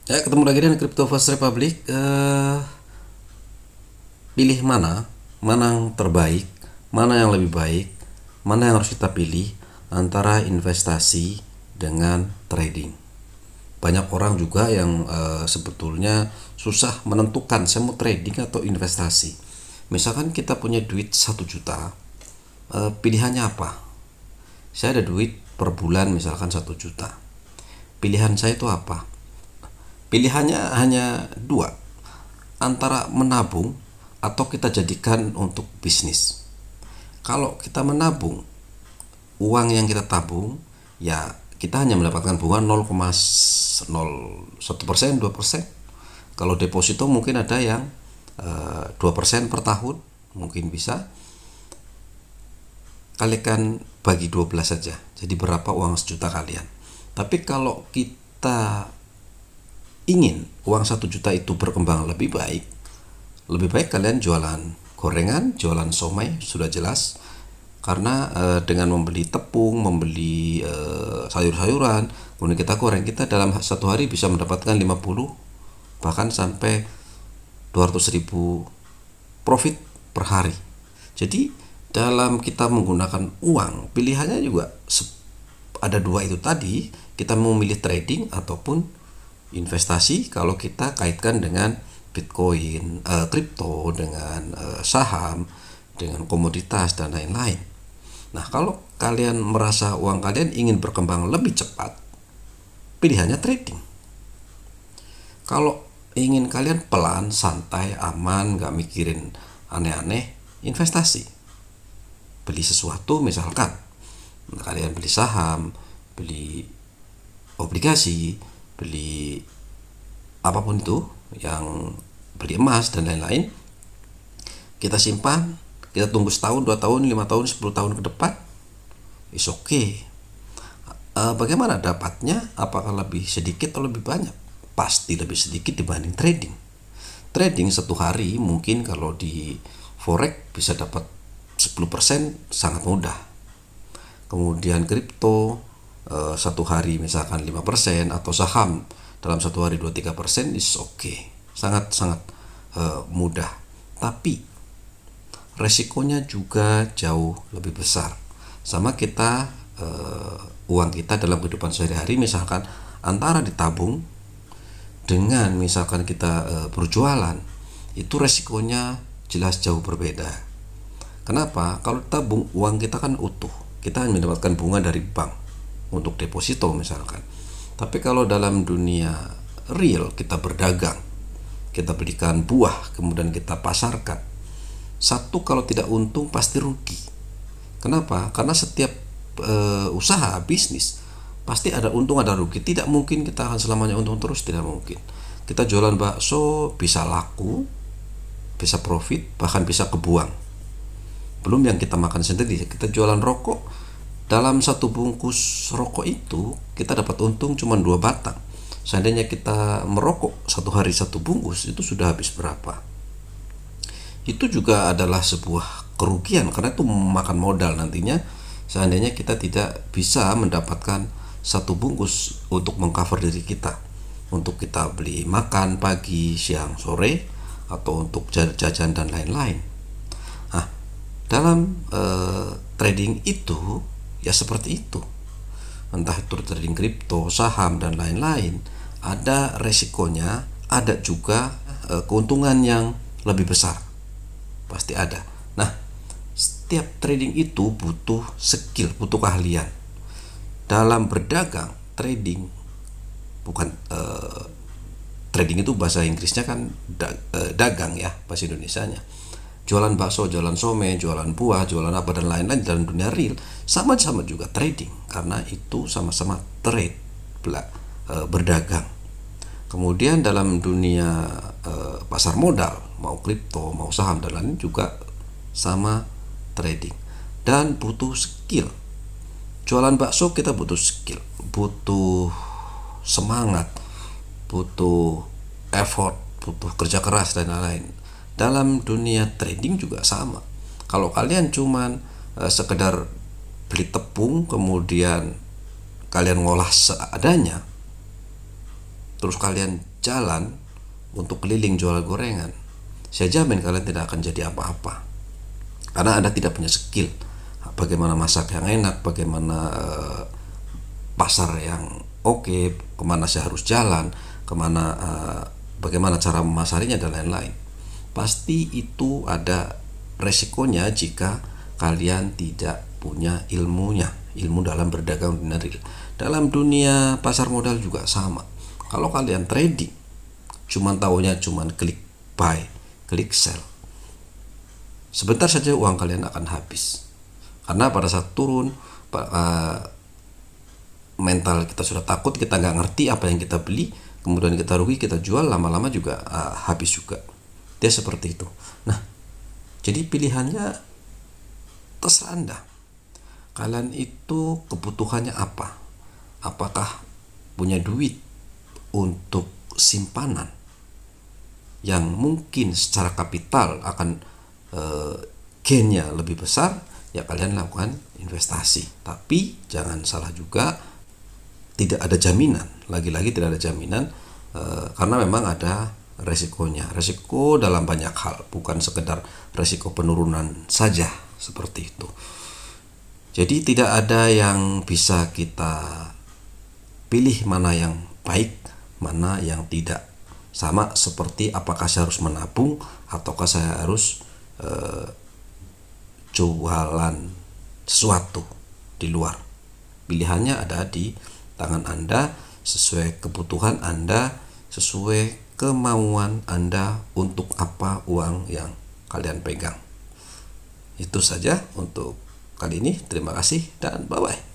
Ya, ketemu lagi dengan Crypto First Republic. Pilih mana yang terbaik, mana yang lebih baik, mana yang harus kita pilih antara investasi dengan trading. Banyak orang juga yang sebetulnya susah menentukan saya mau trading atau investasi. Misalkan kita punya duit 1 juta, pilihannya apa? Saya ada duit per bulan misalkan 1 juta. Pilihan saya itu apa? Pilihannya hanya dua, antara menabung atau kita jadikan untuk bisnis. Kalau kita menabung, uang yang kita tabung, ya kita hanya mendapatkan bunga 0,01%, 2%. Kalau deposito mungkin ada yang 2% per tahun, mungkin bisa. Kalikan bagi 12 saja. Jadi berapa uang 1 juta kalian? Tapi kalau kita ingin uang 1 juta itu berkembang lebih baik kalian jualan gorengan, jualan somai, sudah jelas. Karena dengan membeli tepung, membeli sayur-sayuran, kemudian kita goreng, kita dalam satu hari bisa mendapatkan 50 bahkan sampai 200.000 profit per hari. Jadi dalam kita menggunakan uang, pilihannya juga ada dua itu tadi. Kita mau memilih trading ataupun investasi. Kalau kita kaitkan dengan Bitcoin, kripto, dengan saham, dengan komoditas dan lain-lain. Nah, kalau kalian merasa uang kalian ingin berkembang lebih cepat, pilihannya trading. Kalau ingin kalian pelan, santai, aman, gak mikirin aneh-aneh, investasi. Beli sesuatu, misalkan kalian beli saham, beli obligasi, beli apapun itu, yang beli emas dan lain-lain, kita simpan, kita tunggu setahun, 2 tahun, 5 tahun, 10 tahun ke depan, is okay. Bagaimana dapatnya? Apakah lebih sedikit atau lebih banyak? Pasti lebih sedikit dibanding trading. Trading satu hari mungkin kalau di forex bisa dapat 10%, sangat mudah. Kemudian kripto satu hari misalkan 5%, atau saham dalam satu hari 2-3% is okay. Sangat-sangat mudah. Tapi resikonya juga jauh lebih besar. Sama kita uang kita dalam kehidupan sehari-hari, misalkan antara ditabung dengan misalkan kita berjualan, itu resikonya jelas jauh berbeda. Kenapa? Kalau tabung, uang kita kan utuh, kita hanya mendapatkan bunga dari bank untuk deposito misalkan. Tapi kalau dalam dunia real, kita berdagang, kita belikan buah, kemudian kita pasarkan, satu kalau tidak untung pasti rugi. Kenapa? Karena setiap usaha bisnis pasti ada untung ada rugi. Tidak mungkin kita akan selamanya untung terus, tidak mungkin. Kita jualan bakso bisa laku, bisa profit, bahkan bisa kebuang. Belum yang kita makan sendiri. Kita jualan rokok, dalam satu bungkus rokok itu kita dapat untung cuma 2 batang. Seandainya kita merokok satu hari satu bungkus, itu sudah habis berapa? Itu juga adalah sebuah kerugian, karena itu memakan modal nantinya. Seandainya kita tidak bisa mendapatkan satu bungkus untuk mengcover diri kita, untuk kita beli makan pagi, siang, sore, atau untuk jajan dan lain-lain. Nah, dalam trading itu ya seperti itu. Entah itu trading kripto, saham dan lain-lain, ada resikonya, ada juga keuntungan yang lebih besar. Pasti ada. Nah, setiap trading itu butuh skill, butuh keahlian. Dalam berdagang, trading bukan trading itu bahasa Inggrisnya kan dagang ya, bahasa Indonesianya. Jualan bakso, jualan somai, jualan buah, jualan apa dan lain-lain dalam dunia real sama-sama juga trading, karena itu sama-sama trade, berdagang. Kemudian dalam dunia pasar modal, mau kripto, mau saham dan lain juga sama trading, dan butuh skill. Jualan bakso kita butuh skill, butuh semangat, butuh effort, butuh kerja keras dan lain-lain. Dalam dunia trading juga sama. Kalau kalian cuman sekedar beli tepung kemudian kalian ngolah seadanya, terus kalian jalan untuk keliling jual gorengan, saya jamin kalian tidak akan jadi apa-apa, karena Anda tidak punya skill bagaimana masak yang enak, bagaimana pasar yang oke, kemana saya harus jalan, kemana, bagaimana cara memasarinya dan lain-lain. Pasti itu ada resikonya jika kalian tidak punya ilmunya, ilmu dalam berdagang dunia real. Dalam dunia pasar modal juga sama. Kalau kalian trading, cuman taunya cuman klik buy, klik sell, sebentar saja uang kalian akan habis. Karena pada saat turun, mental kita sudah takut, kita nggak ngerti apa yang kita beli, kemudian kita rugi, kita jual, lama-lama juga habis juga. Dia seperti itu. Nah, jadi pilihannya terserah Anda. Kalian itu kebutuhannya apa? Apakah punya duit untuk simpanan yang mungkin secara kapital akan gainnya lebih besar, ya kalian lakukan investasi. Tapi jangan salah juga, tidak ada jaminan, lagi-lagi tidak ada jaminan, karena memang ada resikonya. Resiko dalam banyak hal, bukan sekedar resiko penurunan saja seperti itu. Jadi tidak ada yang bisa kita pilih mana yang baik, mana yang tidak. Sama seperti apakah saya harus menabung ataukah saya harus jualan sesuatu di luar. Pilihannya ada di tangan Anda, sesuai kebutuhan Anda, sesuai kemauan Anda untuk apa uang yang kalian pegang. Itu saja untuk kali ini. Terima kasih dan bye-bye.